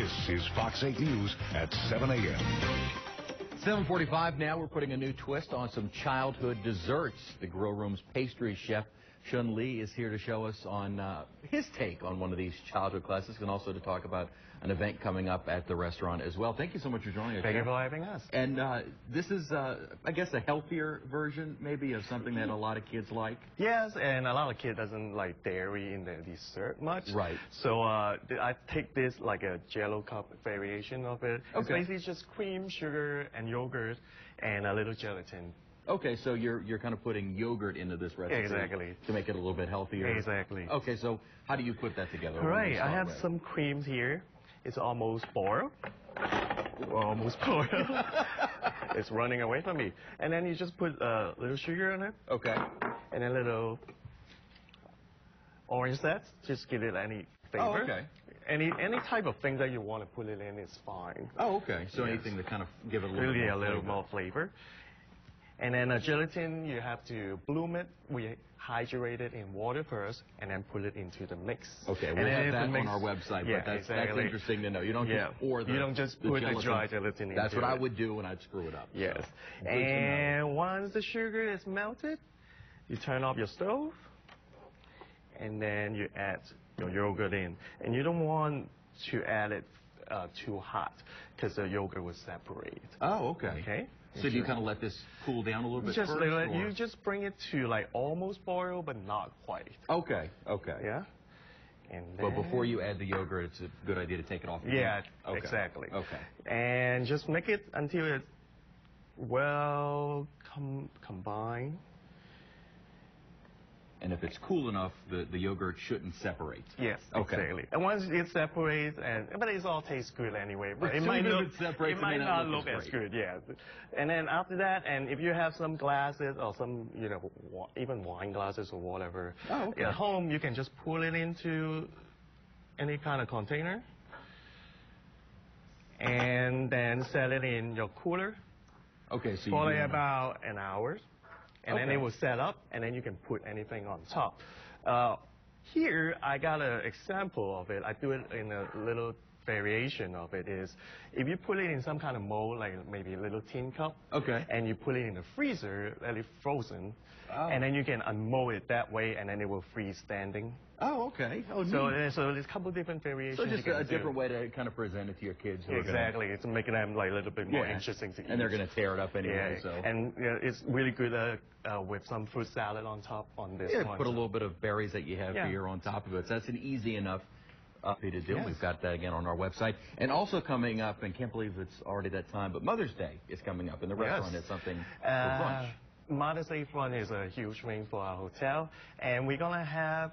This is Fox 8 News at 7 a.m. 7:45 now. We're putting a new twist on some childhood desserts. The Grill Room's pastry chef, Shun Lee, is here to show us on his take on one of these childhood classics and also to talk about an event coming up at the restaurant as well. Thank you so much for joining us. Thank you for having us. And this is, I guess, a healthier version maybe of something that a lot of kids like. Yes, and a lot of kids doesn't like dairy in the dessert much. Right. So I take this like a Jello cup variation of it. Okay. It's basically just cream, sugar, and yogurt, and a little gelatin. Okay, so you're kind of putting yogurt into this recipe. Exactly. To make it a little bit healthier. Exactly. Okay, so how do you put that together? All right, I have some creams here. It's almost boiled. Almost boiled. It's running away from me. And then you just put a little sugar on it. Okay. And a little orange zest. Just give it any flavor. Oh, okay. Any type of thing that you want to put it in is fine. Oh, okay. So yes. Anything to kind of give it a little really bit more a little flavor. more flavor. And then a gelatin, you have to bloom it. We hydrate it in water first, and then put it into the mix. Okay, we'll have that on our website. Yeah, but that's exactly. interesting to know. You don't just pour the You don't just put the dry gelatin into it. That's what I would do, and I'd screw it up. Yes. So, and once the sugar is melted, you turn off your stove, and then you add your yogurt in. And you don't want to add it too hot, because the yogurt will separate. Oh, okay. Okay. So do you kind of let this cool down a little bit just first? You just bring it to like almost boil, but not quite. Okay, okay. Yeah. And then, but before you add the yogurt, it's a good idea to take it off. Yeah, okay. Exactly. Okay. And just make it until it's well combined. And if it's cool enough, the yogurt shouldn't separate. Yes, okay. Exactly. And once it separates, but it all tastes good anyway. But it might not look as good, yeah. And then after that, and if you have some glasses or some, even wine glasses or whatever, at home, you can just pull it into any kind of container, and then set it in your cooler. Okay, so for about an hour. And then it will set up, and then you can put anything on top. Here, I got an example of it. I do it in a little variation of it is, if you put it in some kind of mold, like maybe a little tin cup, and you put it in the freezer, let it frozen, and then you can unmold it that way, and then it will freeze standing. Oh, okay. Oh, so there's a couple different variations. So just a different way to kind of present it to your kids. Exactly. It's making them like a little bit more interesting to eat. And they're going to tear it up anyway. Yeah. So. And it's really good with some fruit salad on top on this one. Put a little bit of berries that you have here on top of it. So that's an easy enough to do. Yes. We've got that again on our website. And also coming up, and can't believe it's already that time, but Mother's Day is coming up, and the restaurant has something for brunch. Mother's Day brunch is a huge thing for our hotel, and we're gonna have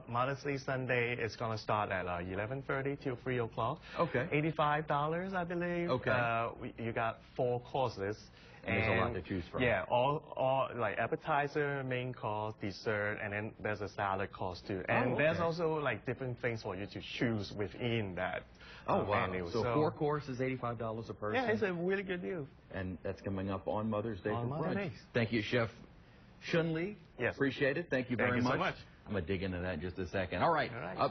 Mother's Day Sunday. It's gonna start at 11:30 till 3 o'clock. Okay. $85, I believe. Okay. You got 4 courses. And there's a lot to choose from. Yeah, all like appetizer, main course, dessert, and then there's a salad course too. And there's also like different things for you to choose within that menu. So 4 courses, $85 a person. Yeah, it's a really good deal. And that's coming up on Mother's Day for Mother's brunch. Day. Thank you, Chef Shun Lee. Yes. Appreciate it. Thank you very much. I'm going to dig into that in just a second. All right. All right. Up